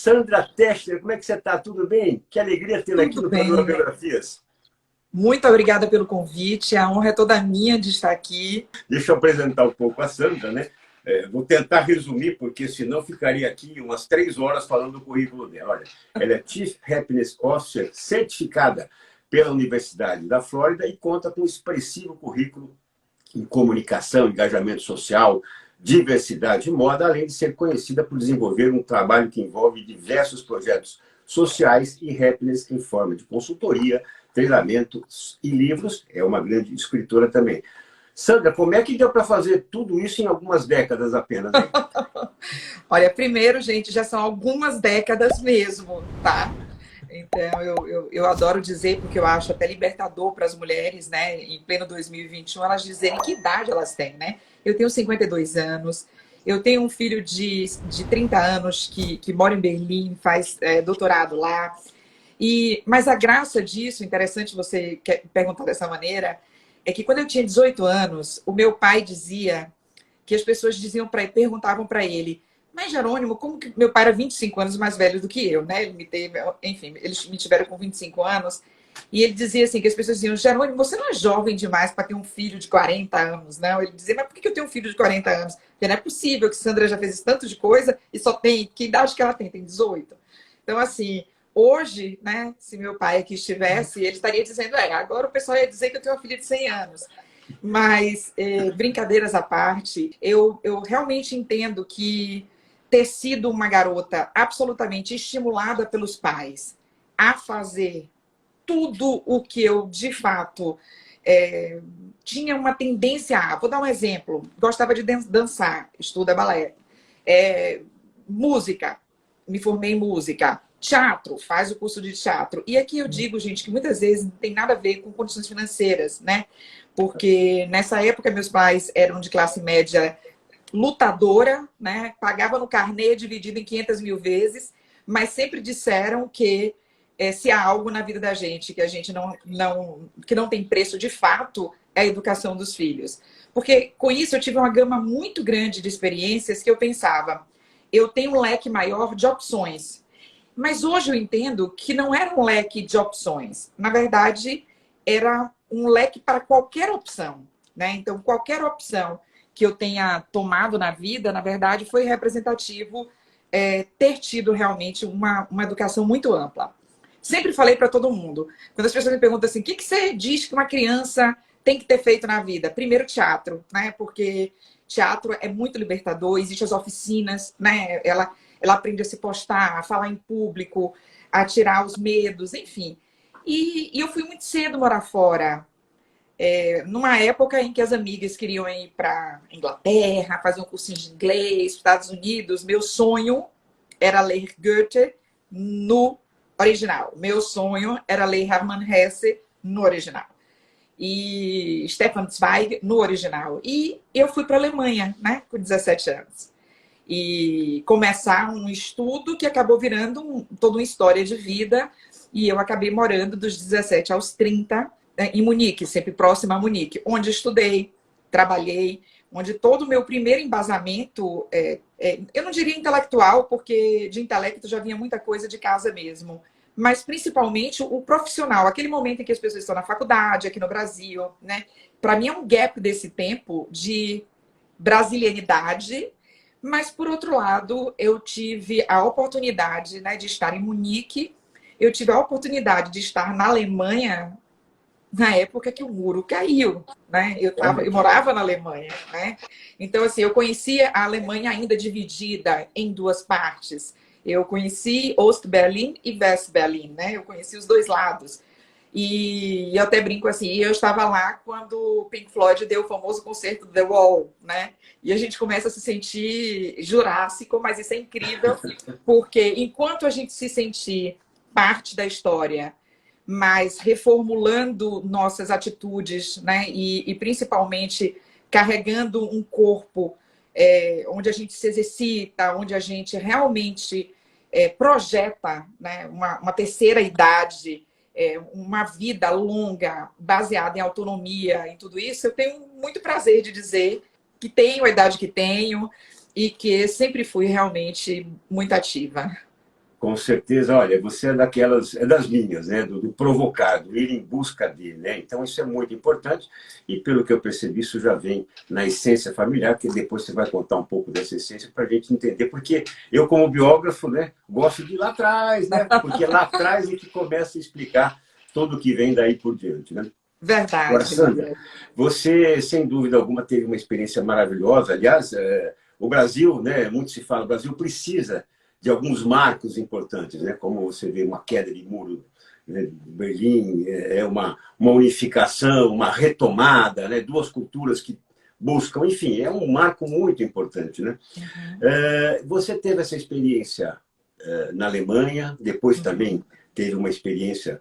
Sandra Tester, como é que você está? Tudo bem? Que alegria tê-la aqui Tudo no programa bem. Biografias. Muito obrigada pelo convite. A honra é toda minha de estar aqui. Deixa eu apresentar um pouco a Sandra, né? Vou tentar resumir, porque senão ficaria aqui umas 3 horas falando do currículo dela. Olha, ela é Chief Happiness Officer certificada pela Universidade da Flórida e conta com um expressivo currículo em comunicação, engajamento social, diversidade e moda, além de ser conhecida por desenvolver um trabalho que envolve diversos projetos sociais e happiness em forma de consultoria, treinamentos e livros. É uma grande escritora também. Sandra, como é que deu para fazer tudo isso em algumas décadas apenas, hein? Olha, primeiro, gente, já são algumas décadas mesmo, tá? Então, eu adoro dizer, porque eu acho até libertador para as mulheres, né, em pleno 2021, elas dizerem que idade elas têm, né? Eu tenho 52 anos, eu tenho um filho de 30 anos que mora em Berlim, faz doutorado lá. Mas a graça disso, interessante você perguntar dessa maneira, é que quando eu tinha 18 anos, o meu pai dizia que as pessoas perguntavam para ele, mas Jerônimo, como que meu pai era 25 anos mais velho do que eu, né? Enfim, eles me tiveram com 25 anos, e ele dizia assim, que as pessoas diziam, Jerônimo, você não é jovem demais para ter um filho de 40 anos, não? Ele dizia, mas por que eu tenho um filho de 40 anos? Porque não é possível que Sandra já fez tanto de coisa e só tem, que idade que ela tem? Tem 18. Então, assim, hoje, né, se meu pai aqui estivesse, ele estaria dizendo, agora o pessoal ia dizer que eu tenho uma filha de 100 anos. Mas, brincadeiras à parte, eu realmente entendo que ter sido uma garota absolutamente estimulada pelos pais a fazer tudo o que eu, de fato, tinha uma tendência a... Vou dar um exemplo. Gostava de dançar, estuda balé. Música, me formei em música. Teatro, faz o curso de teatro. E aqui eu digo, gente, que muitas vezes não tem nada a ver com condições financeiras, né? Porque nessa época meus pais eram de classe média lutadora, né? Pagava no carnê dividido em 500 mil vezes, mas sempre disseram que se há algo na vida da gente que a gente que não tem preço de fato, é a educação dos filhos. Porque com isso eu tive uma gama muito grande de experiências que eu pensava, eu tenho um leque maior de opções. Mas hoje eu entendo que não era um leque de opções. Na verdade, era um leque para qualquer opção, né? Então, qualquer opção que eu tenha tomado na vida, na verdade, foi representativo ter tido realmente uma educação muito ampla. Sempre falei para todo mundo. Quando as pessoas me perguntam assim, o que você diz que uma criança tem que ter feito na vida? Primeiro, teatro, né? Porque teatro é muito libertador, existem as oficinas, né? Ela aprende a se postar, a falar em público, a tirar os medos, enfim. E eu fui muito cedo morar fora, numa época em que as amigas queriam ir para Inglaterra, fazer um cursinho de inglês, Estados Unidos. Meu sonho era ler Goethe no original. Meu sonho era ler Hermann Hesse no original. E Stefan Zweig no original. E eu fui para a Alemanha, né, com 17 anos. E começar um estudo que acabou virando toda uma história de vida. E eu acabei morando dos 17 aos 30 em Munique, sempre próxima a Munique, onde estudei, trabalhei, onde todo o meu primeiro embasamento, eu não diria intelectual, porque de intelecto já vinha muita coisa de casa mesmo, mas principalmente o profissional, aquele momento em que as pessoas estão na faculdade, aqui no Brasil, né? Para mim é um gap desse tempo de brasilianidade, mas, por outro lado, eu tive a oportunidade, né, de estar em Munique, eu tive a oportunidade de estar na Alemanha na época que o muro caiu, né? Eu morava na Alemanha, né? Então, assim, eu conhecia a Alemanha ainda dividida em duas partes. Eu conheci Ost-Berlin e West-Berlin, né? Eu conheci os dois lados. E eu até brinco assim, eu estava lá quando o Pink Floyd deu o famoso concerto The Wall, né? E a gente começa a se sentir jurássico, mas isso é incrível, porque enquanto a gente se sentir parte da história, mas reformulando nossas atitudes, né? E principalmente carregando um corpo onde a gente se exercita, onde a gente realmente projeta, né? Uma terceira idade, uma vida longa, baseada em autonomia, em tudo isso, eu tenho muito prazer de dizer que tenho a idade que tenho e que sempre fui realmente muito ativa. Com certeza, olha, você é daquelas, é das minhas, né? Do provocar, do ir em busca de, né? Então isso é muito importante e pelo que eu percebi isso já vem na essência familiar, que depois você vai contar um pouco dessa essência para a gente entender, porque eu como biógrafo, né, gosto de ir lá atrás, né? Porque lá atrás é que começa a explicar tudo o que vem daí por diante, né? Agora, Verdade, Sandra, Lívia. você sem dúvida alguma teve uma experiência maravilhosa. Aliás, o Brasil, né? Muito se fala, o Brasil precisa de alguns marcos importantes, né? Como você vê uma queda de muro, né? Berlim, uma unificação, uma retomada, né? Duas culturas que buscam, enfim, é um marco muito importante, né? Uhum, Você teve essa experiência na Alemanha, depois uhum. também teve uma experiência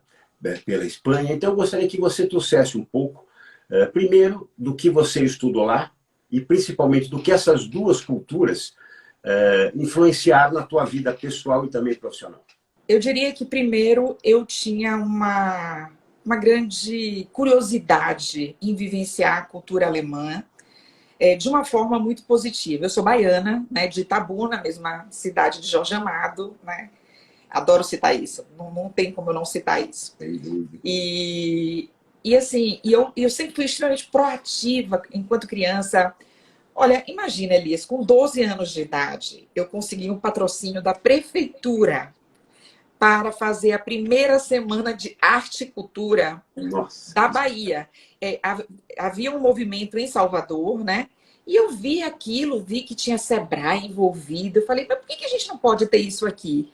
pela Espanha, então eu gostaria que você trouxesse um pouco, primeiro, do que você estudou lá e principalmente do que essas duas culturas influenciar na tua vida pessoal e também profissional? Eu diria que primeiro eu tinha uma grande curiosidade em vivenciar a cultura alemã de uma forma muito positiva. Eu sou baiana, né, de Itabuna, mesma cidade de Jorge Amado, né? Adoro citar isso, não tem como eu não citar isso. Sem dúvida. E assim, eu sempre fui extremamente proativa enquanto criança. Olha, imagina, Elias, com 12 anos de idade, eu consegui um patrocínio da prefeitura para fazer a primeira semana de arte e cultura Nossa, da Bahia. Havia um movimento em Salvador, né? E eu vi aquilo, vi que tinha Sebrae envolvido. Eu falei, mas por que a gente não pode ter isso aqui?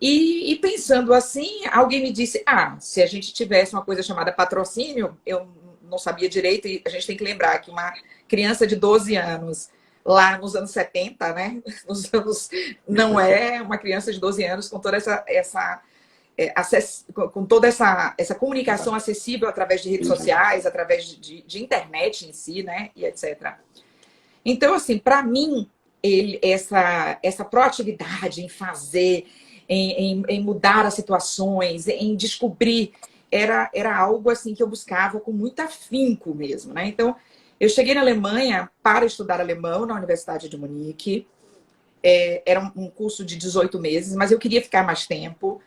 E pensando assim, alguém me disse, se a gente tivesse uma coisa chamada patrocínio, eu não sabia direito, e a gente tem que lembrar que uma criança de 12 anos, lá nos anos 70, né? Não é uma criança de 12 anos com toda com toda essa comunicação acessível através de redes sociais, através de internet em si, né? E etc. Então, assim, para mim, essa proatividade em fazer, em mudar as situações, em descobrir, era algo assim que eu buscava com muito afinco mesmo, né? Então, eu cheguei na Alemanha para estudar alemão na Universidade de Munique. Era um curso de 18 meses, mas eu queria ficar mais tempo.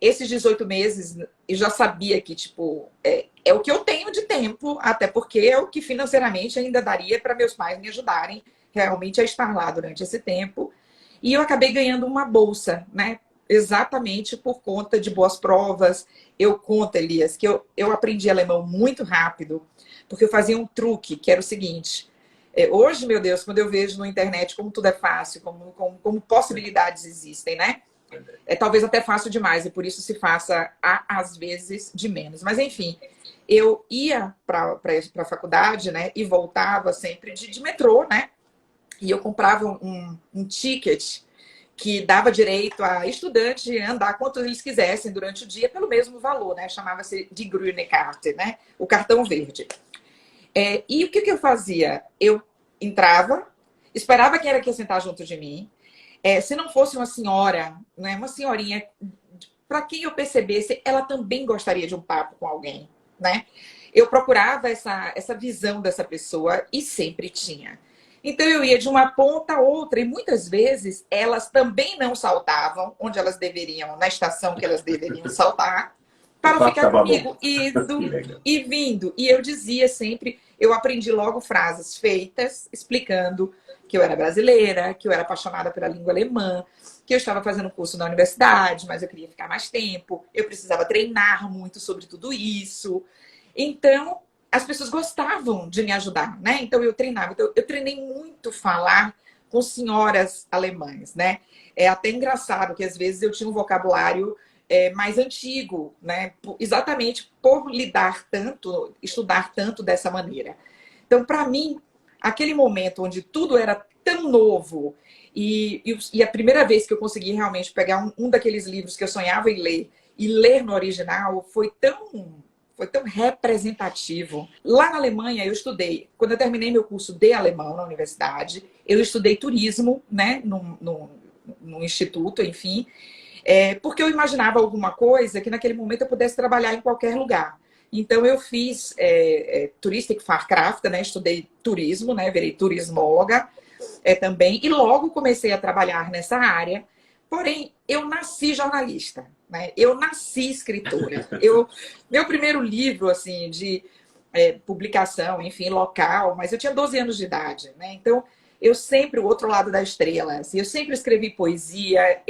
Esses 18 meses, eu já sabia que, tipo, é o que eu tenho de tempo, até porque é o que financeiramente ainda daria para meus pais me ajudarem realmente a estar lá durante esse tempo. E eu acabei ganhando uma bolsa, né? Exatamente por conta de boas provas. Eu conto, Elias, que eu aprendi alemão muito rápido, porque eu fazia um truque, que era o seguinte. Hoje, meu Deus, quando eu vejo na internet como tudo é fácil, como possibilidades existem, né? Talvez até fácil demais, e por isso se faça, às vezes, de menos. Mas, enfim, eu ia para a faculdade, né? E voltava sempre de metrô, né? E eu comprava um ticket que dava direito a estudante andar quanto eles quisessem durante o dia pelo mesmo valor, né? Chamava-se de Grüne Karte, né? O cartão verde. E o que eu fazia? Eu entrava, esperava quem era que ia sentar junto de mim. Se não fosse uma senhora, né, uma senhorinha, para quem eu percebesse, ela também gostaria de um papo com alguém, né? Eu procurava essa visão dessa pessoa e sempre tinha. Então eu ia de uma ponta a outra e muitas vezes elas também não saltavam onde elas deveriam, na estação que elas deveriam saltar, O para papo ficar estava bom. comigo, Que indo legal. e vindo. E eu dizia sempre, eu aprendi logo frases feitas, explicando que eu era brasileira, que eu era apaixonada pela língua alemã, que eu estava fazendo curso na universidade, mas eu queria ficar mais tempo, eu precisava treinar muito sobre tudo isso. Então, as pessoas gostavam de me ajudar, né? Então, eu treinava. Então, eu treinei muito falar com senhoras alemãs, né? É até engraçado que, às vezes, eu tinha um vocabulário mais antigo, né? Exatamente por lidar tanto, estudar tanto dessa maneira. Então, para mim, aquele momento onde tudo era tão novo e a primeira vez que eu consegui realmente pegar um daqueles livros que eu sonhava em ler e ler no original foi tão representativo. Lá na Alemanha, eu estudei, quando eu terminei meu curso de alemão na universidade, eu estudei turismo, né, num instituto, enfim, porque eu imaginava alguma coisa que naquele momento eu pudesse trabalhar em qualquer lugar. Então, eu fiz Touristic Fachkraft, né? Estudei turismo, né? Virei turismóloga também. E logo comecei a trabalhar nessa área, Porém, eu nasci jornalista, né? Eu nasci escritora. Meu primeiro livro, assim, de publicação, enfim, local, mas eu tinha 12 anos de idade, né? Então, eu sempre, o outro lado da estrela, assim, eu sempre escrevi poesia,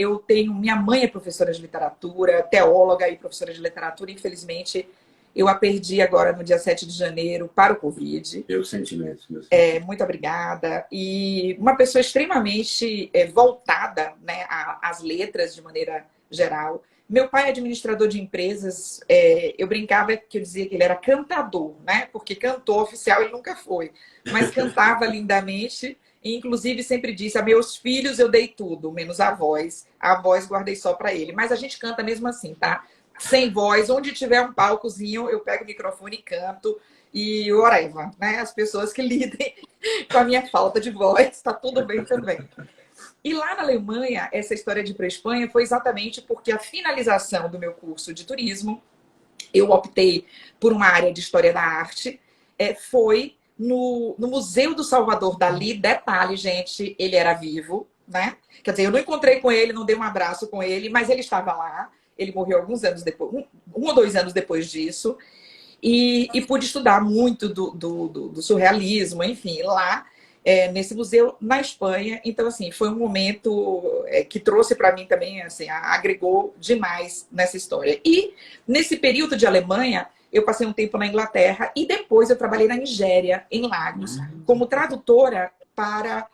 minha mãe é professora de literatura, teóloga e professora de literatura, infelizmente, eu a perdi agora no dia 7 de janeiro para o Covid. Meus sentimentos. Muito obrigada. E uma pessoa extremamente voltada, né, às letras de maneira geral. Meu pai é administrador de empresas. Eu brincava que eu dizia que ele era cantador, né? Porque cantor oficial ele nunca foi. Mas cantava lindamente. E, inclusive, sempre disse: a meus filhos eu dei tudo, menos a voz. A voz guardei só para ele. Mas a gente canta mesmo assim, tá? Sem voz. Onde tiver um palcozinho, eu pego o microfone e canto. E whatever, né? As pessoas que lidem com a minha falta de voz, está tudo bem também. E lá na Alemanha, essa história de ir para a Espanha foi exatamente porque a finalização do meu curso de turismo, eu optei por uma área de História da Arte, foi no Museu do Salvador Dalí. Detalhe, gente, ele era vivo, né? Quer dizer, eu não encontrei com ele, não dei um abraço com ele, mas ele estava lá. Ele morreu alguns anos depois, um ou 2 anos depois disso. E pude estudar muito do surrealismo, enfim, lá nesse museu na Espanha. Então, assim, foi um momento que trouxe para mim também, assim, agregou demais nessa história. E nesse período de Alemanha, eu passei um tempo na Inglaterra e depois eu trabalhei na Nigéria, em Lagos, como tradutora para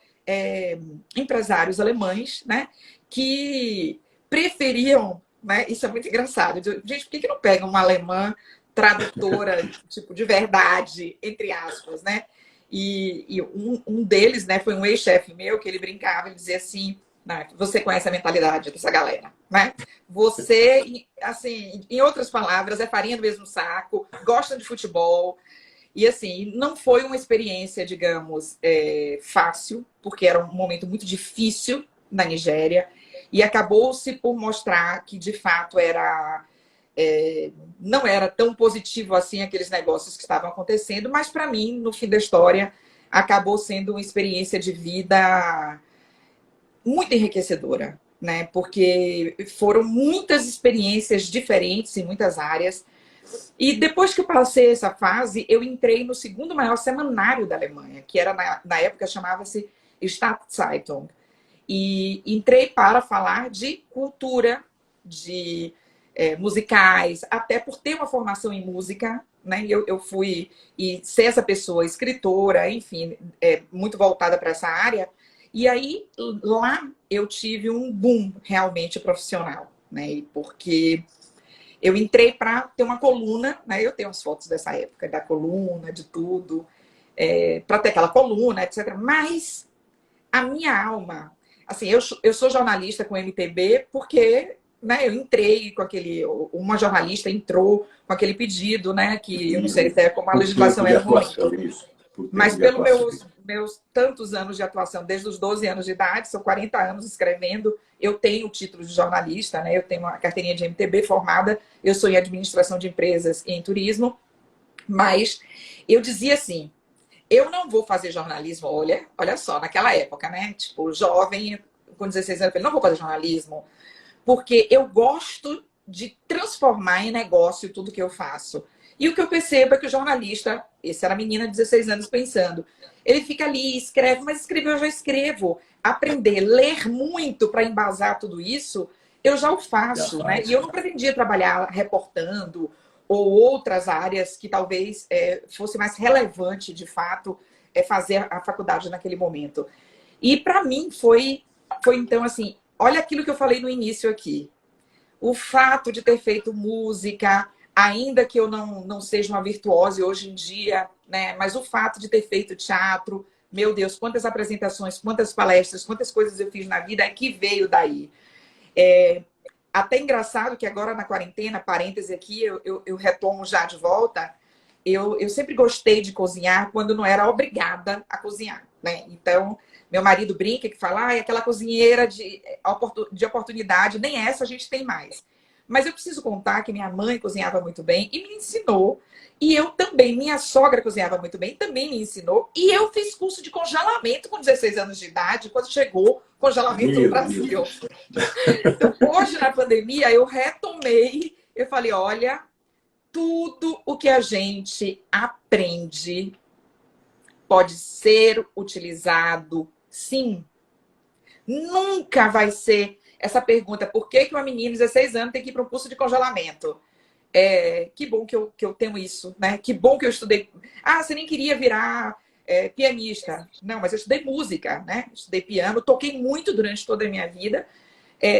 empresários alemães, né, que preferiam, né, isso é muito engraçado, gente, por que não pega uma alemã tradutora, tipo, de verdade, entre aspas, né? E um deles, né, foi um ex-chefe meu, que ele brincava, ele dizia assim: né, você conhece a mentalidade dessa galera, né? Você, assim, em outras palavras, é farinha do mesmo saco, gosta de futebol. E, assim, não foi uma experiência, digamos, fácil, porque era um momento muito difícil na Nigéria, e acabou-se por mostrar que, de fato, não era tão positivo assim aqueles negócios que estavam acontecendo, mas para mim, no fim da história, acabou sendo uma experiência de vida muito enriquecedora, né? Porque foram muitas experiências diferentes em muitas áreas. E depois que eu passei essa fase, eu entrei no segundo maior semanário da Alemanha, que era na época chamava-se Stadtzeitung. E entrei para falar de cultura, de musicais, até por ter uma formação em música, né? Eu fui e ser essa pessoa escritora, enfim, muito voltada para essa área. E aí lá eu tive um boom realmente profissional, né? Porque eu entrei para ter uma coluna, né? Eu tenho as fotos dessa época, da coluna, de tudo, para ter aquela coluna, etc. Mas a minha alma, assim, eu sou jornalista com MPB porque, né, eu entrei com uma jornalista entrou com aquele pedido, né, que eu não sei até como a legislação era ruim. Mas pelos meus tantos anos de atuação, desde os 12 anos de idade, são 40 anos escrevendo, eu tenho o título de jornalista, né, eu tenho uma carteirinha de MTB formada, eu sou em administração de empresas e em turismo, mas eu dizia assim: eu não vou fazer jornalismo, olha só, naquela época, né? Tipo, jovem, com 16 anos, eu falei, não vou fazer jornalismo, porque eu gosto de transformar em negócio tudo que eu faço. E o que eu percebo é que o jornalista, esse era a menina de 16 anos pensando, ele fica ali, escreve, mas escrever eu já escrevo. Aprender, ler muito para embasar tudo isso, eu já o faço, né? E eu não pretendia trabalhar reportando ou outras áreas que talvez fosse mais relevante, de fato, fazer a faculdade naquele momento. E para mim foi então assim, olha aquilo que eu falei no início aqui. O fato de ter feito música, ainda que eu não seja uma virtuose hoje em dia, né? Mas o fato de ter feito teatro, meu Deus, quantas apresentações, quantas palestras, quantas coisas eu fiz na vida, é que veio daí. Até engraçado que agora na quarentena, parêntese aqui, eu retomo já de volta, eu sempre gostei de cozinhar quando não era obrigada a cozinhar, né? Então, meu marido brinca que fala, aquela cozinheira de oportunidade, nem essa a gente tem mais. Mas eu preciso contar que minha mãe cozinhava muito bem e me ensinou. E eu também, minha sogra cozinhava muito bem, também me ensinou. E eu fiz curso de congelamento com 16 anos de idade, quando chegou o congelamento no Meu Brasil. Deus. Então, hoje, na pandemia, eu retomei. Eu falei, olha, tudo o que a gente aprende pode ser utilizado, sim. Nunca vai ser essa pergunta, por que uma menina de 16 anos tem que ir para um curso de congelamento? Que bom que eu tenho isso, né? Que bom que eu estudei. Ah, você nem queria virar pianista. Não, mas eu estudei música, né? Estudei piano, toquei muito durante toda a minha vida.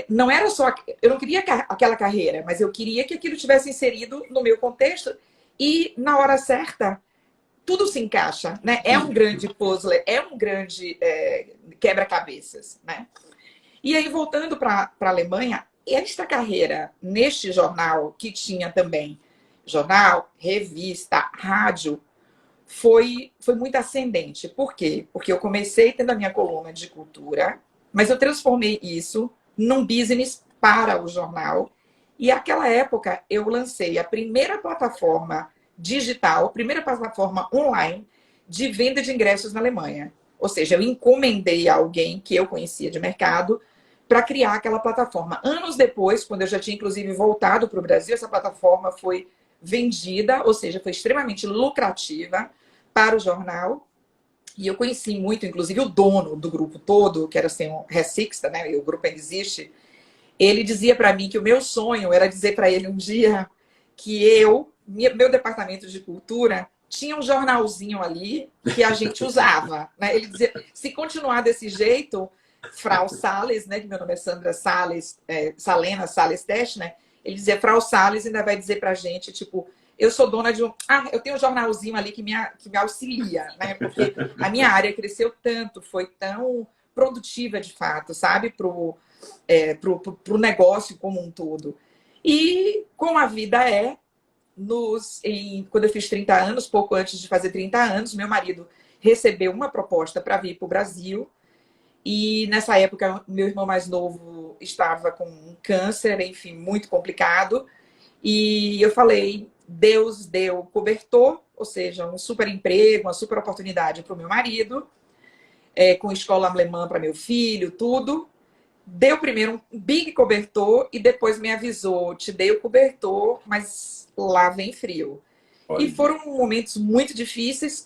Não era só... Eu não queria aquela carreira, mas eu queria que aquilo tivesse inserido no meu contexto e, na hora certa, tudo se encaixa, né? É um grande puzzle, é um grande quebra-cabeças, né? E aí, voltando para a Alemanha, esta carreira neste jornal, que tinha também jornal, revista, rádio, foi muito ascendente. Por quê? Porque eu comecei tendo a minha coluna de cultura, mas eu transformei isso num business para o jornal. E naquela época eu lancei a primeira plataforma digital, a primeira plataforma online de venda de ingressos na Alemanha. Ou seja, eu encomendei a alguém que eu conhecia de mercado para criar aquela plataforma. Anos depois, quando eu já tinha inclusive voltado para o Brasil, essa plataforma foi vendida, ou seja, foi extremamente lucrativa para o jornal. E eu conheci muito, inclusive, o dono do grupo todo, que era assim, o Ressixta, né? E o grupo ainda existe. Ele dizia para mim que o meu sonho era dizer para ele um dia que meu departamento de cultura, tinha um jornalzinho ali que a gente usava, né? Ele dizia, se continuar desse jeito, Frau Salles, né? Que meu nome é Sandra Salles, Salena Salles Teschner, ele dizia, Frau Salles ainda vai dizer pra gente, tipo, eu sou dona de um... eu tenho um jornalzinho ali que me auxilia, né? Porque a minha área cresceu tanto, foi tão produtiva de fato, sabe? Pro negócio como um todo. E como a vida quando eu fiz 30 anos, pouco antes de fazer 30 anos, meu marido recebeu uma proposta para vir para o Brasil. E nessa época, meu irmão mais novo estava com um câncer, enfim, muito complicado. E eu falei, Deus deu cobertor, ou seja, um super emprego, uma super oportunidade para o meu marido, com escola alemã para meu filho, tudo. Deu primeiro um big cobertor e depois me avisou, te dei o cobertor, mas lá vem frio. Olha. E foram momentos muito difíceis,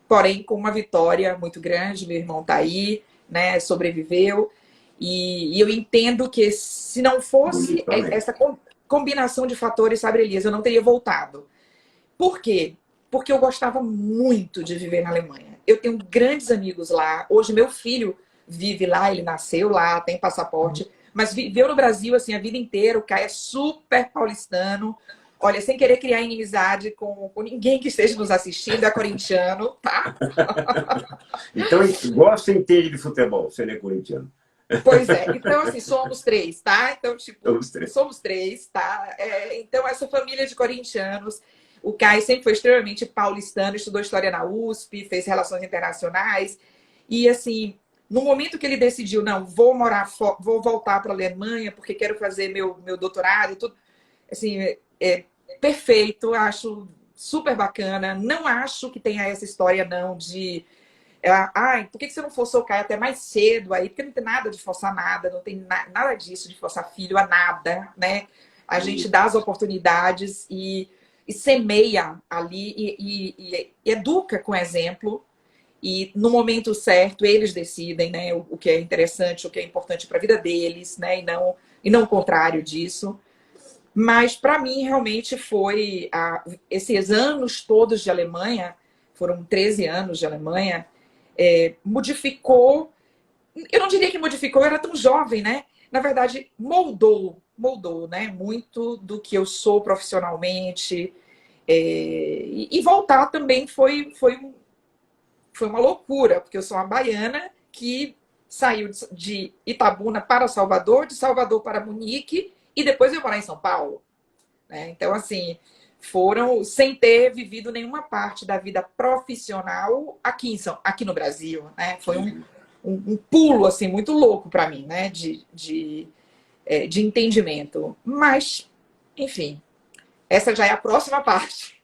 porém com uma vitória muito grande. Meu irmão está aí, né, sobreviveu. E eu entendo que se não fosse essa combinação de fatores, sabe, Elias, eu não teria voltado. Por quê? Porque eu gostava muito de viver na Alemanha. Eu tenho grandes amigos lá. Hoje meu filho vive lá, ele nasceu lá, tem passaporte, mas viveu no Brasil assim a vida inteira. O Caio é super paulistano. Olha, sem querer criar inimizade com ninguém que esteja nos assistindo, é corintiano, tá? Então, gosta e entende de futebol, você não é corintiano. Pois é, então assim, somos três, tá? Então, tipo, somos três, tá? Então, essa família de corintianos. O Caio sempre foi extremamente paulistano, estudou História na USP, fez Relações Internacionais. E, assim, no momento que ele decidiu, não, vou voltar para a Alemanha, porque quero fazer meu doutorado e tudo, assim, perfeito, acho super bacana. Não acho que tenha essa história, não, de... por que você não forçou o Caio até mais cedo aí? Porque não tem nada de forçar nada, não tem nada disso de forçar filho a nada, né? A gente dá as oportunidades e semeia ali e educa com exemplo. E no momento certo, eles decidem, né, o que é interessante, o que é importante para a vida deles, né, e não o contrário disso. Mas, para mim, realmente foi esses anos todos de Alemanha, foram 13 anos de Alemanha, modificou. Eu não diria que modificou, eu era tão jovem, né? Na verdade, moldou, né? Muito do que eu sou profissionalmente. E voltar também foi uma loucura, porque eu sou uma baiana que saiu de Itabuna para Salvador, de Salvador para Munique, e depois eu morar em São Paulo. Né? Então, assim, foram sem ter vivido nenhuma parte da vida profissional aqui no Brasil. Né? Foi um pulo assim, muito louco para mim, né? de entendimento. Mas, enfim, essa já é a próxima parte.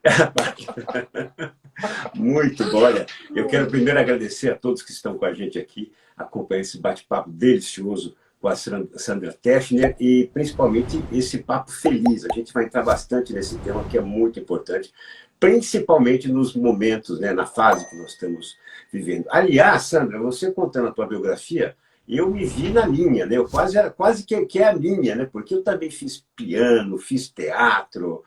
Muito bom. Olha, eu quero primeiro agradecer a todos que estão com a gente aqui, acompanhando esse bate-papo delicioso com a Sandra Techner e principalmente esse papo feliz. A gente vai entrar bastante nesse tema que é muito importante, principalmente nos momentos, né, na fase que nós estamos vivendo. Aliás, Sandra, você contando a tua biografia, eu me vi na minha, né? Eu quase que é a minha, né? Porque eu também fiz piano, fiz teatro.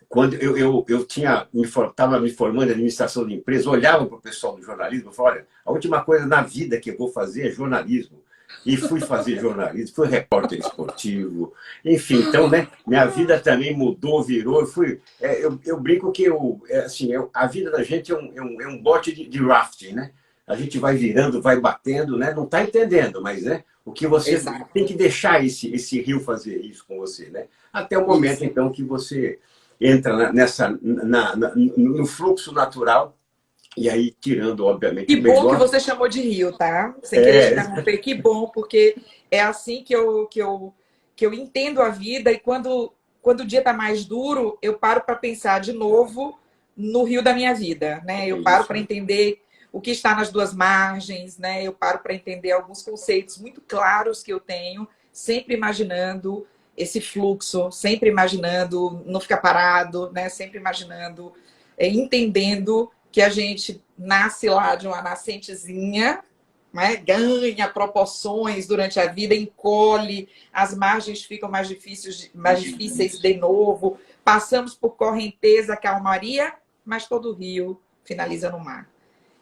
Quando eu estava me formando em administração de empresa, olhava para o pessoal do jornalismo e falava, olha, a última coisa na vida que eu vou fazer é jornalismo. E fui fazer jornalismo, fui repórter esportivo, enfim, então, né, minha vida também mudou, virou, eu brinco que a vida da gente é um bote de rafting, né? A gente vai virando, vai batendo, né? Não está entendendo, mas né, o que você Exato. tem que deixar esse rio fazer isso com você, né? Até o momento, Isso. então, que você entra no fluxo natural e aí tirando, obviamente, Que o bom que melhor. você chamou de rio, tá? Sem querer te interromper. Que bom, porque é assim que eu entendo a vida e quando o dia está mais duro, eu paro para pensar de novo no rio da minha vida, né? É Eu paro isso. para entender o que está nas duas margens, né? Eu paro para entender alguns conceitos muito claros que eu tenho, sempre imaginando esse fluxo, sempre imaginando não ficar parado, né? Sempre imaginando, entendendo que a gente nasce lá de uma nascentezinha, né? Ganha proporções durante a vida, encolhe, as margens ficam mais difíceis de novo, passamos por correnteza, calmaria, mas todo rio finaliza no mar.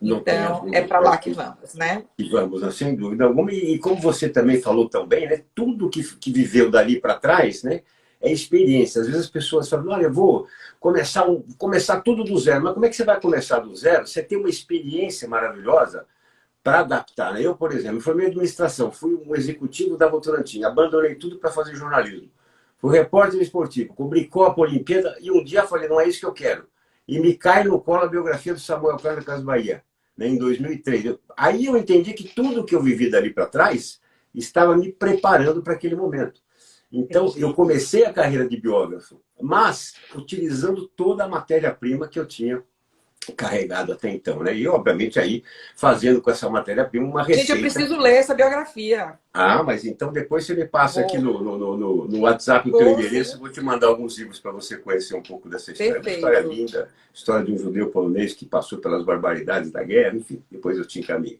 Não tenha Então, é dúvida. para lá que vamos, né? E vamos, né? Sem dúvida alguma. E como você também falou tão bem, né? Tudo que viveu dali para trás, né? É experiência. Às vezes as pessoas falam, olha, eu vou começar tudo do zero. Mas como é que você vai começar do zero? Você tem uma experiência maravilhosa para adaptar, né? Eu, por exemplo, me formei em administração, fui um executivo da Votorantim, abandonei tudo para fazer jornalismo. Fui repórter esportivo, cobri Copa, Olimpíada, e um dia falei, não é isso que eu quero. E me cai no colo a biografia do Samuel Carlos Casas Bahia, né, em 2003. Aí eu entendi que tudo que eu vivi dali para trás estava me preparando para aquele momento. Então, eu comecei a carreira de biógrafo, mas utilizando toda a matéria-prima que eu tinha carregado até então, né? E, obviamente, aí fazendo com essa matéria-prima uma Gente, eu receita. preciso ler essa biografia. Ah, mas então depois você me passa aqui Vou, no WhatsApp o teu vou endereço, sim. eu vou te mandar alguns livros para você conhecer um pouco dessa história. Uma história Perfeito. linda, história de um judeu polonês que passou pelas barbaridades da guerra, enfim, depois eu te encaminho.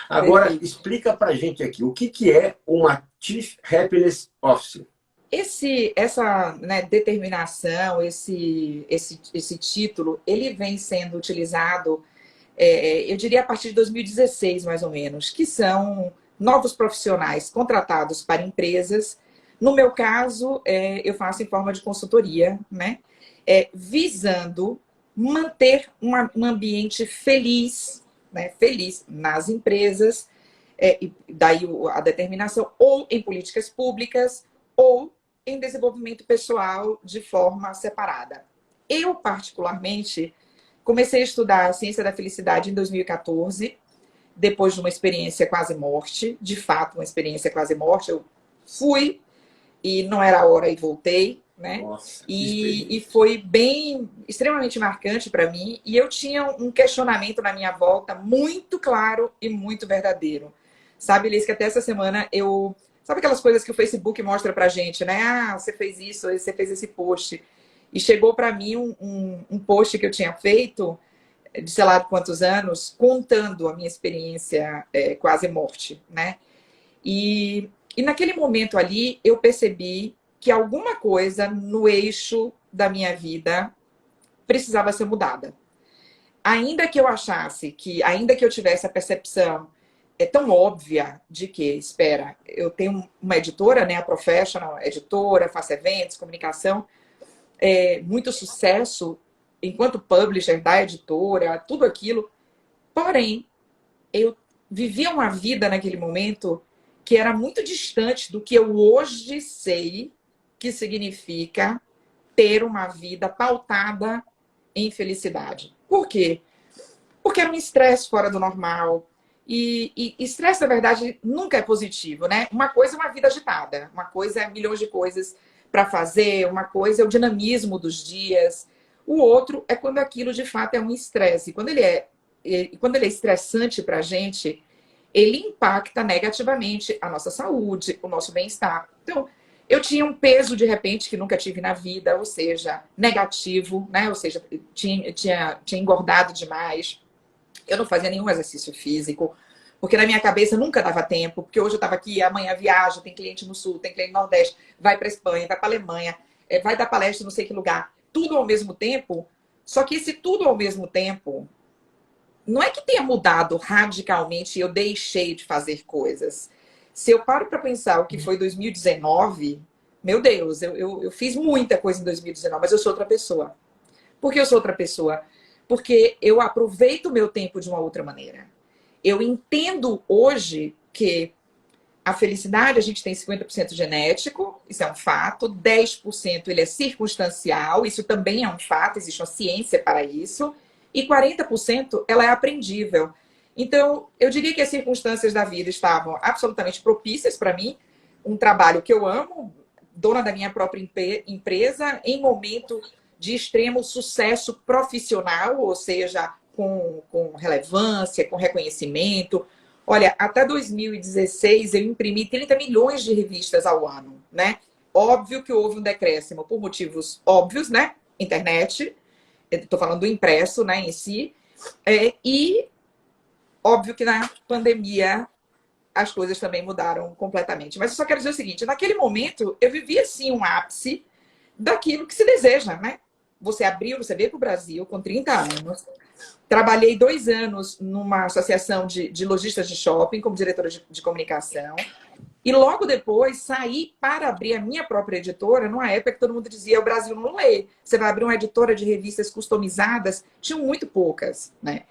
Agora, Perfeito. explica para a gente aqui, o que é uma Chief Happiness Officer? Essa, né, determinação, esse título, ele vem sendo utilizado, eu diria, a partir de 2016, mais ou menos, que são novos profissionais contratados para empresas. No meu caso, eu faço em forma de consultoria, né, visando manter um ambiente feliz, né, feliz nas empresas, e daí a determinação, ou em políticas públicas, ou em desenvolvimento pessoal de forma separada. Eu, particularmente, comecei a estudar a ciência da felicidade em 2014, depois de uma experiência quase morte, de fato, uma experiência quase morte. Eu fui e não era a hora e voltei, né? Nossa, E foi extremamente marcante para mim. E eu tinha um questionamento na minha volta muito claro e muito verdadeiro. Sabe, Liz, que até essa semana sabe aquelas coisas que o Facebook mostra pra gente, né? Ah, você fez isso, você fez esse post. E chegou para mim um post que eu tinha feito, de sei lá quantos anos, contando a minha experiência quase morte, né? E naquele momento ali, eu percebi que alguma coisa no eixo da minha vida precisava ser mudada. Ainda que eu achasse ainda que eu tivesse a percepção tão óbvia de que, espera, eu tenho uma editora, né, a Professional, editora, faço eventos, comunicação, muito sucesso enquanto publisher da editora, tudo aquilo. Porém, eu vivia uma vida naquele momento que era muito distante do que eu hoje sei que significa ter uma vida pautada em felicidade. Por quê? Porque era um estresse fora do normal. E estresse, na verdade, nunca é positivo, né? Uma coisa é uma vida agitada, uma coisa é milhões de coisas para fazer, uma coisa é o dinamismo dos dias. O outro é quando aquilo, de fato, é um estresse. Quando ele é estressante para a gente, ele impacta negativamente a nossa saúde, o nosso bem-estar. Então, eu tinha um peso, de repente, que nunca tive na vida, ou seja, negativo, né? Ou seja, tinha engordado demais. Eu não fazia nenhum exercício físico, porque na minha cabeça nunca dava tempo, porque hoje eu estava aqui, amanhã viajo, tem cliente no Sul, tem cliente no Nordeste, vai para a Espanha, vai para a Alemanha, vai dar palestra não sei que lugar, tudo ao mesmo tempo. Só que esse tudo ao mesmo tempo, não é que tenha mudado radicalmente e eu deixei de fazer coisas. Se eu paro para pensar o que foi 2019, meu Deus, eu fiz muita coisa em 2019, mas eu sou outra pessoa. Por que eu sou outra pessoa? Porque eu aproveito o meu tempo de uma outra maneira. Eu entendo hoje que a felicidade, a gente tem 50% genético, isso é um fato, 10% ele é circunstancial, isso também é um fato, existe uma ciência para isso, e 40% ela é aprendível. Então, eu diria que as circunstâncias da vida estavam absolutamente propícias para mim, um trabalho que eu amo, dona da minha própria empresa, em momento de extremo sucesso profissional, ou seja, com relevância, com reconhecimento. Olha, até 2016 eu imprimi 30 milhões de revistas ao ano, né? Óbvio que houve um decréscimo por motivos óbvios, né? Internet, estou falando do impresso, né, em si, e óbvio que na pandemia as coisas também mudaram completamente. Mas eu só quero dizer o seguinte, naquele momento eu vivia, assim, um ápice daquilo que se deseja, né? Você veio para o Brasil com 30 anos, trabalhei 2 anos numa associação de lojistas de shopping como diretora de comunicação, e logo depois saí para abrir a minha própria editora, numa época que todo mundo dizia, o Brasil não lê, você vai abrir uma editora de revistas customizadas, tinham muito poucas, né?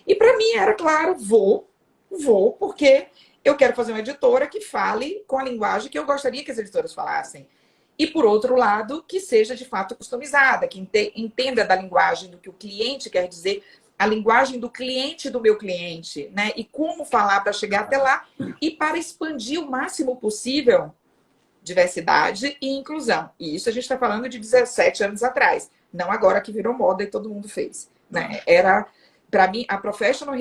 E para mim era claro, vou, porque eu quero fazer uma editora que fale com a linguagem que eu gostaria que as editoras falassem. E, por outro lado, que seja de fato customizada, que entenda da linguagem do que o cliente quer dizer, a linguagem do cliente do meu cliente, né? E como falar para chegar até lá e para expandir o máximo possível diversidade e inclusão. E isso a gente está falando de 17 anos atrás, não agora que virou moda e todo mundo fez, né? Era, para mim, a Professional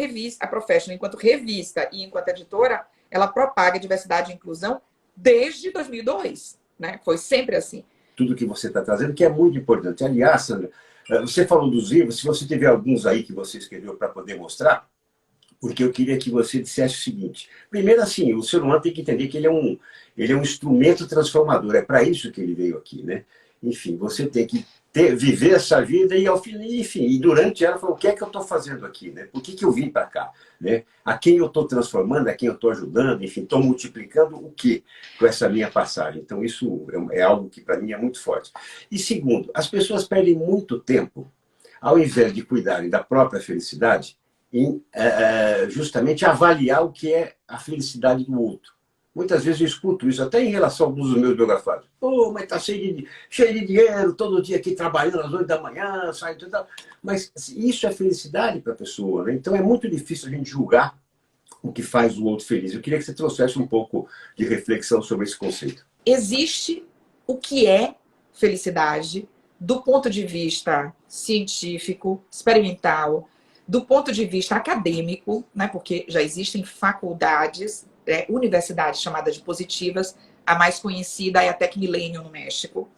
enquanto revista e enquanto editora, ela propaga diversidade e inclusão desde 2002. Né? Foi sempre assim. Tudo que você está trazendo, que é muito importante. Aliás, Sandra, você falou dos livros, se você tiver alguns aí que você escreveu para poder mostrar, porque eu queria que você dissesse o seguinte. Primeiro, assim, o ser humano tem que entender que ele é um instrumento transformador, é para isso que ele veio aqui, né? Enfim, você tem que viver essa vida e, ao fim, enfim, e durante ela, falar, o que é que eu estou fazendo aqui, né? Por que eu vim para cá, né? A quem eu estou transformando, a quem eu estou ajudando, enfim, estou multiplicando o quê com essa minha passagem? Então, isso é algo que, para mim, é muito forte. E segundo, as pessoas perdem muito tempo, ao invés de cuidarem da própria felicidade, em justamente avaliar o que é a felicidade do outro. Muitas vezes eu escuto isso, até em relação a alguns dos meus biografados. Pô, mas está cheio de dinheiro, todo dia aqui trabalhando às 8 da manhã, sai tudo. Mas isso é felicidade para a pessoa, né? Então é muito difícil a gente julgar o que faz o outro feliz. Eu queria que você trouxesse um pouco de reflexão sobre esse conceito. Existe o que é felicidade do ponto de vista científico, experimental, do ponto de vista acadêmico, né? Porque já existem faculdades, universidades chamadas de positivas, a mais conhecida é a Tec Millennium no México.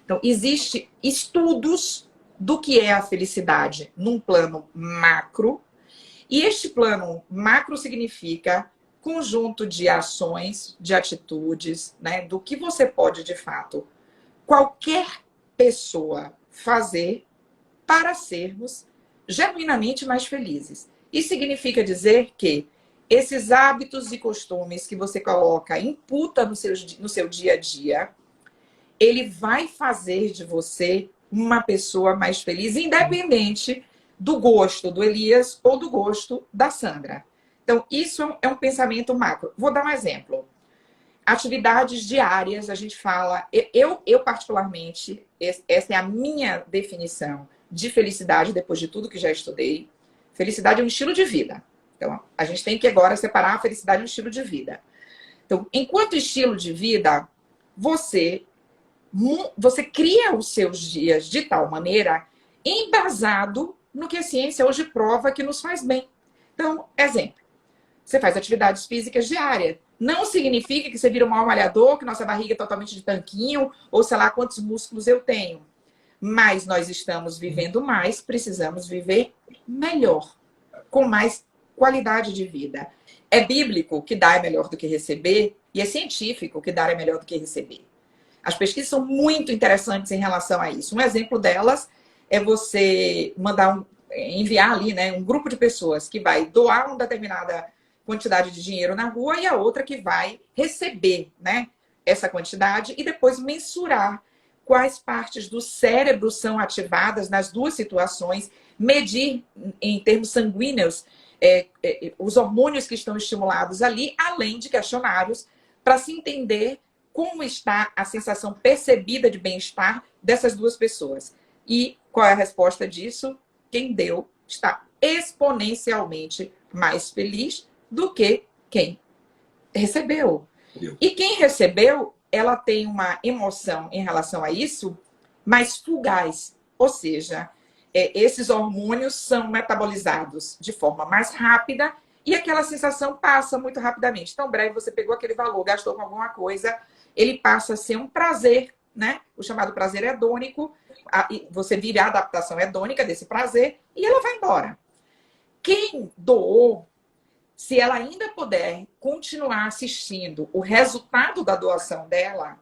Então, existem estudos do que é a felicidade num plano macro, e este plano macro significa conjunto de ações, de atitudes, né, do que você pode, de fato, qualquer pessoa fazer para sermos genuinamente mais felizes. Isso significa dizer que esses hábitos e costumes que você coloca, imputa no seu dia a dia, ele vai fazer de você uma pessoa mais feliz, independente do gosto do Elias ou do gosto da Sandra. Então, isso é um pensamento macro. Vou dar um exemplo. Atividades diárias, a gente fala... Eu particularmente, essa é a minha definição de felicidade, depois de tudo que já estudei. Felicidade é um estilo de vida. Então, a gente tem que agora separar a felicidade e o estilo de vida. Então, enquanto estilo de vida, você cria os seus dias de tal maneira embasado no que a ciência hoje prova que nos faz bem. Então, exemplo, você faz atividades físicas diárias. Não significa que você vira um mau malhador, que nossa barriga é totalmente de tanquinho, ou sei lá quantos músculos eu tenho. Mas nós estamos vivendo mais, precisamos viver melhor, com mais qualidade de vida. É bíblico que dar é melhor do que receber, e é científico que dar é melhor do que receber. As pesquisas são muito interessantes em relação a isso. Um exemplo delas é você enviar ali, né, um grupo de pessoas que vai doar uma determinada quantidade de dinheiro na rua e a outra que vai receber, né, essa quantidade e depois mensurar quais partes do cérebro são ativadas nas duas situações, medir em termos sanguíneos os hormônios que estão estimulados ali, além de questionários, para se entender como está a sensação percebida de bem-estar dessas duas pessoas. E qual é a resposta disso? Quem deu está exponencialmente mais feliz do que quem recebeu. E quem recebeu, ela tem uma emoção em relação a isso mais fugaz. Ou seja, esses hormônios são metabolizados de forma mais rápida e aquela sensação passa muito rapidamente. Então, breve, você pegou aquele valor, gastou com alguma coisa, ele passa a ser um prazer, né? O chamado prazer hedônico. Você vira a adaptação hedônica desse prazer e ela vai embora. Quem doou, se ela ainda puder continuar assistindo o resultado da doação dela,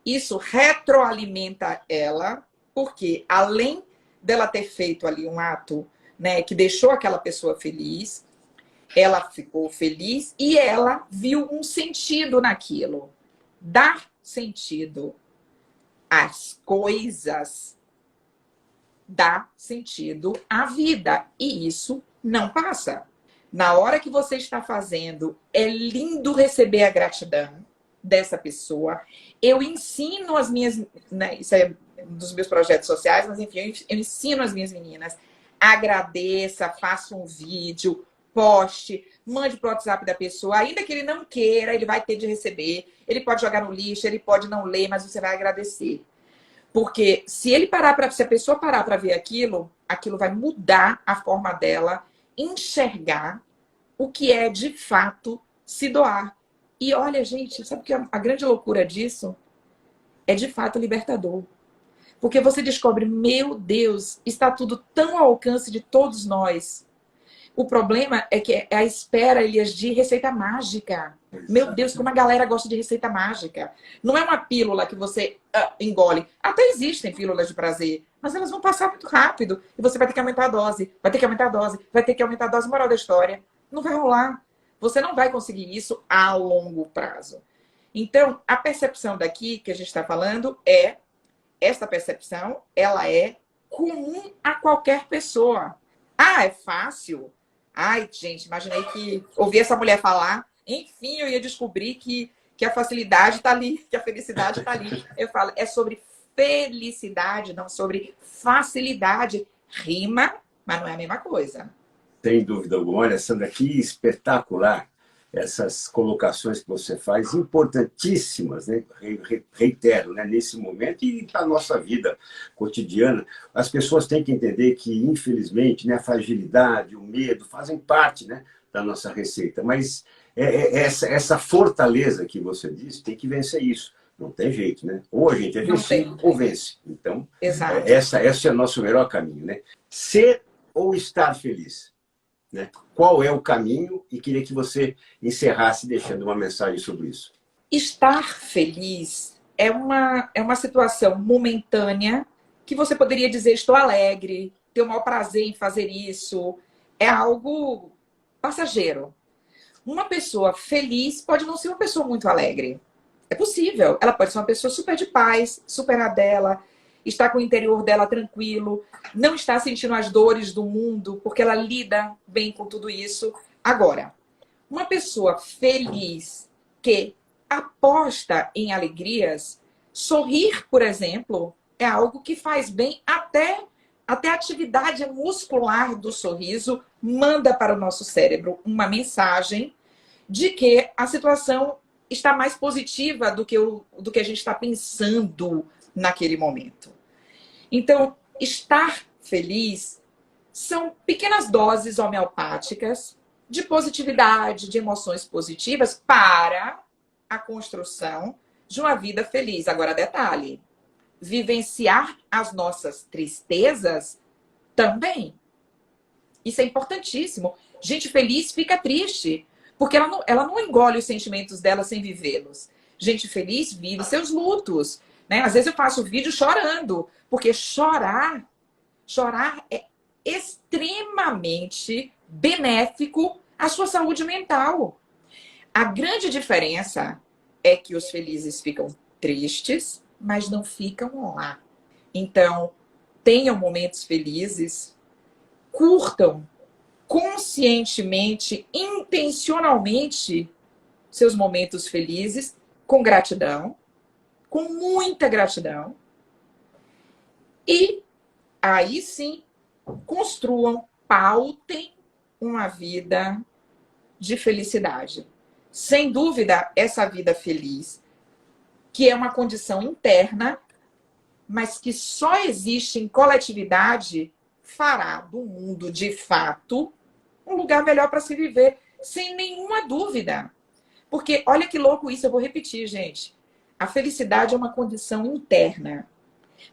isso retroalimenta ela, porque além dela ter feito ali um ato, né, que deixou aquela pessoa feliz, ela ficou feliz e ela viu um sentido naquilo. Dar sentido às coisas dá sentido à vida. E isso não passa. Na hora que você está fazendo, é lindo receber a gratidão dessa pessoa. Eu ensino as minhas... Né, isso é um dos meus projetos sociais, mas enfim, eu ensino as minhas meninas. Agradeça, faça um vídeo, poste, mande para o WhatsApp da pessoa. Ainda que ele não queira, ele vai ter de receber. Ele pode jogar no lixo, ele pode não ler, mas você vai agradecer. Porque se a pessoa parar para ver aquilo, aquilo vai mudar a forma dela enxergar o que é de fato se doar. E olha, gente, sabe que a grande loucura disso é de fato libertador. Porque você descobre, meu Deus, está tudo tão ao alcance de todos nós. O problema é que é a espera, Elias, de receita mágica. Meu Deus, como a galera gosta de receita mágica. Não é uma pílula que você engole. Até existem pílulas de prazer, mas elas vão passar muito rápido. E você vai ter que aumentar a dose, vai ter que aumentar a dose, vai ter que aumentar a dose. Moral da história, não vai rolar. Você não vai conseguir isso a longo prazo. Então, a percepção daqui que a gente está falando essa percepção, ela é comum a qualquer pessoa. Ah, é fácil? Ai, gente, imaginei que ouvir essa mulher falar, enfim, eu ia descobrir que a facilidade está ali, que a felicidade está ali. Eu falo, é sobre felicidade, não sobre facilidade. Rima, mas não é a mesma coisa. Sem dúvida alguma. Olha, Sandra, que espetacular essas colocações que você faz, importantíssimas, né? Reitero, né? Nesse momento e para a nossa vida cotidiana. As pessoas têm que entender que, infelizmente, né, a fragilidade, o medo fazem parte, né, da nossa receita. Mas essa fortaleza que você disse, tem que vencer isso. Não tem jeito, né? Ou a gente é vencido ou vence. Então, esse é o nosso melhor caminho, né? Ser ou estar feliz? Né? Qual é o caminho? E queria que você encerrasse deixando uma mensagem sobre isso. Estar feliz é uma situação momentânea que você poderia dizer, estou alegre, tenho o maior prazer em fazer isso. É algo passageiro. Uma pessoa feliz pode não ser uma pessoa muito alegre. É possível. Ela pode ser uma pessoa super de paz, super na dela, está com o interior dela tranquilo, não está sentindo as dores do mundo, porque ela lida bem com tudo isso. Agora, uma pessoa feliz que aposta em alegrias, sorrir, por exemplo, é algo que faz bem até até a atividade muscular do sorriso manda para o nosso cérebro uma mensagem de que a situação está mais positiva do que a gente está pensando naquele momento. Então, estar feliz são pequenas doses homeopáticas de positividade, de emoções positivas para a construção de uma vida feliz. Agora, detalhe, vivenciar as nossas tristezas também. Isso é importantíssimo. Gente feliz fica triste, porque ela não engole os sentimentos dela sem vivê-los. Gente feliz vive seus lutos, né? Às vezes eu faço vídeo chorando, porque chorar é extremamente benéfico à sua saúde mental. A grande diferença é que os felizes ficam tristes, mas não ficam lá. Então, tenham momentos felizes, curtam conscientemente, intencionalmente seus momentos felizes, com gratidão, com muita gratidão. E aí sim, construam, pautem uma vida de felicidade. Sem dúvida, essa vida feliz, que é uma condição interna, mas que só existe em coletividade, fará do mundo, de fato, um lugar melhor para se viver, sem nenhuma dúvida. Porque, olha que louco isso, eu vou repetir, gente. A felicidade é uma condição interna,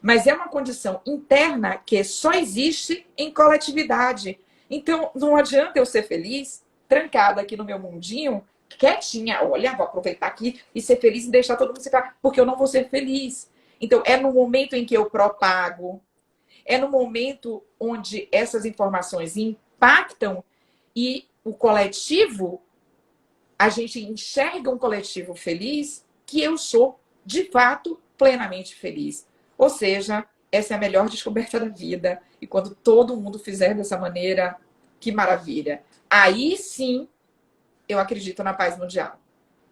mas é uma condição interna que só existe em coletividade. Então, não adianta eu ser feliz, trancada aqui no meu mundinho, quietinha, olha, vou aproveitar aqui e ser feliz e deixar todo mundo se falar, porque eu não vou ser feliz. Então, é no momento em que eu propago, é no momento onde essas informações impactam e o coletivo, a gente enxerga um coletivo feliz, que eu sou, de fato, plenamente feliz. Ou seja, essa é a melhor descoberta da vida. E quando todo mundo fizer dessa maneira, que maravilha. Aí sim, eu acredito na paz mundial.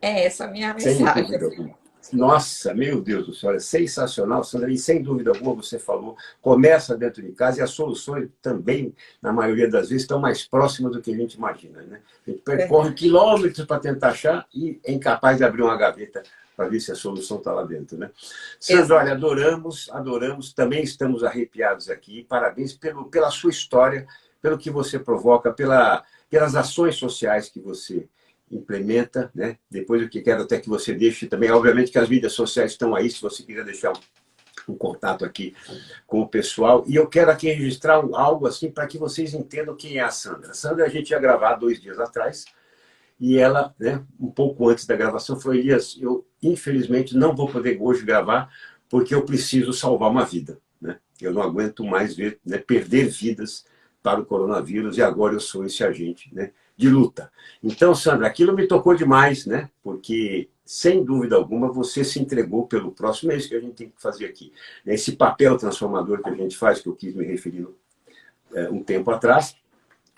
É essa a minha Sem mensagem. dúvida alguma. Nossa, meu Deus do céu, é sensacional, Sandra, e sem dúvida alguma você falou, começa dentro de casa e as soluções também, na maioria das vezes, estão mais próximas do que a gente imagina, né? A gente percorre quilômetros para tentar achar e é incapaz de abrir uma gaveta para ver se a solução está lá dentro, né? Sandra, olha, adoramos, também estamos arrepiados aqui, parabéns pela sua história, pelo que você provoca, pelas ações sociais que você implementa, né? Depois eu quero até que você deixe também, obviamente que as mídias sociais estão aí, se você quiser deixar um contato aqui com o pessoal, e eu quero aqui registrar algo assim para que vocês entendam quem é a Sandra. A Sandra a gente ia gravar 2 dias atrás, e ela, né, um pouco antes da gravação, falou, Elias, eu infelizmente não vou poder hoje gravar, porque eu preciso salvar uma vida, né? Eu não aguento mais ver, né, perder vidas para o coronavírus, e agora eu sou esse agente, né, de luta. Então, Sandra, aquilo me tocou demais, né? Porque, sem dúvida alguma, você se entregou pelo próximo, é isso que a gente tem que fazer aqui. Esse papel transformador que a gente faz, que eu quis me referir um tempo atrás,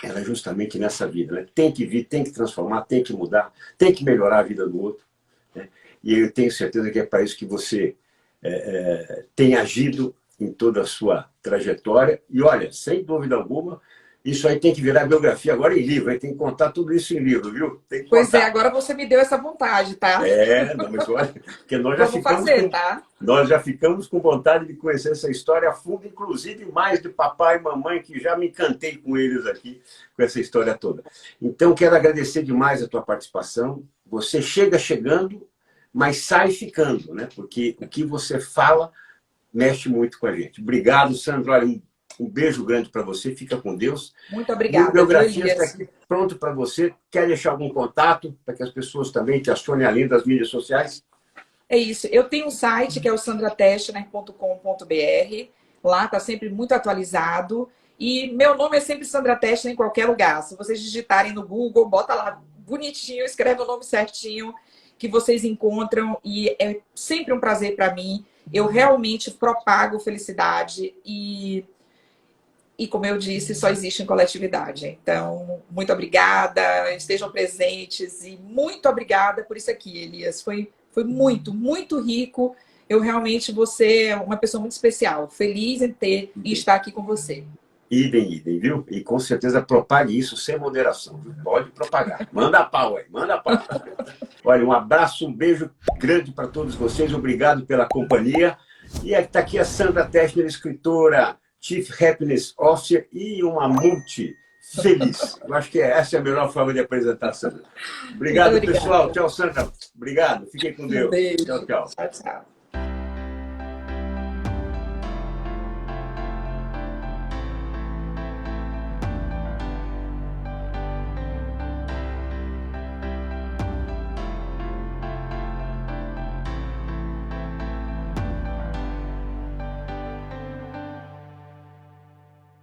era justamente nessa vida, né? Tem que vir, tem que transformar, tem que mudar, tem que melhorar a vida do outro, né? E eu tenho certeza que é para isso que você tem agido em toda a sua trajetória. E olha, sem dúvida alguma, isso aí tem que virar biografia agora em livro, hein? Tem que contar tudo isso em livro, viu? Tem que Pois contar. é, agora você me deu essa vontade, tá? Não, mas olha, porque Tá? Nós já ficamos com vontade de conhecer essa história a fundo, inclusive mais de papai e mamãe, que já me encantei com eles aqui, com essa história toda. Então, quero agradecer demais a tua participação. Você chega chegando, mas sai ficando, né? Porque o que você fala mexe muito com a gente. Obrigado, Sandro. Olha, um beijo grande para você, fica com Deus. Muito obrigada. O Biografia está aqui pronto para você. Quer deixar algum contato para que as pessoas também te acionem além das mídias sociais? É isso. Eu tenho um site que é o sandratechner.com.br. Lá está sempre muito atualizado. E meu nome é sempre Sandra Techner em qualquer lugar. Se vocês digitarem no Google, bota lá bonitinho, escreve o nome certinho, que vocês encontram. E é sempre um prazer para mim. Eu realmente propago felicidade e como eu disse, só existe em coletividade. Então, muito obrigada, estejam presentes e muito obrigada por isso aqui, Elias. Foi muito, muito rico eu realmente vou ser uma pessoa muito especial. Feliz em estar aqui com você. Idem, viu? E com certeza propague isso sem moderação. Viu? Pode propagar. Manda pau aí, manda pau. Olha, um abraço, um beijo grande para todos vocês. Obrigado pela companhia. E está aqui a Sandra Techner, escritora, Chief Happiness Officer e uma multi feliz. Eu acho que essa é a melhor forma de apresentar a Sandra. Obrigado, pessoal. Tchau, Sandra. Obrigado. Fiquem com Deus. Um beijo. Tchau, tchau. Tchau, tchau.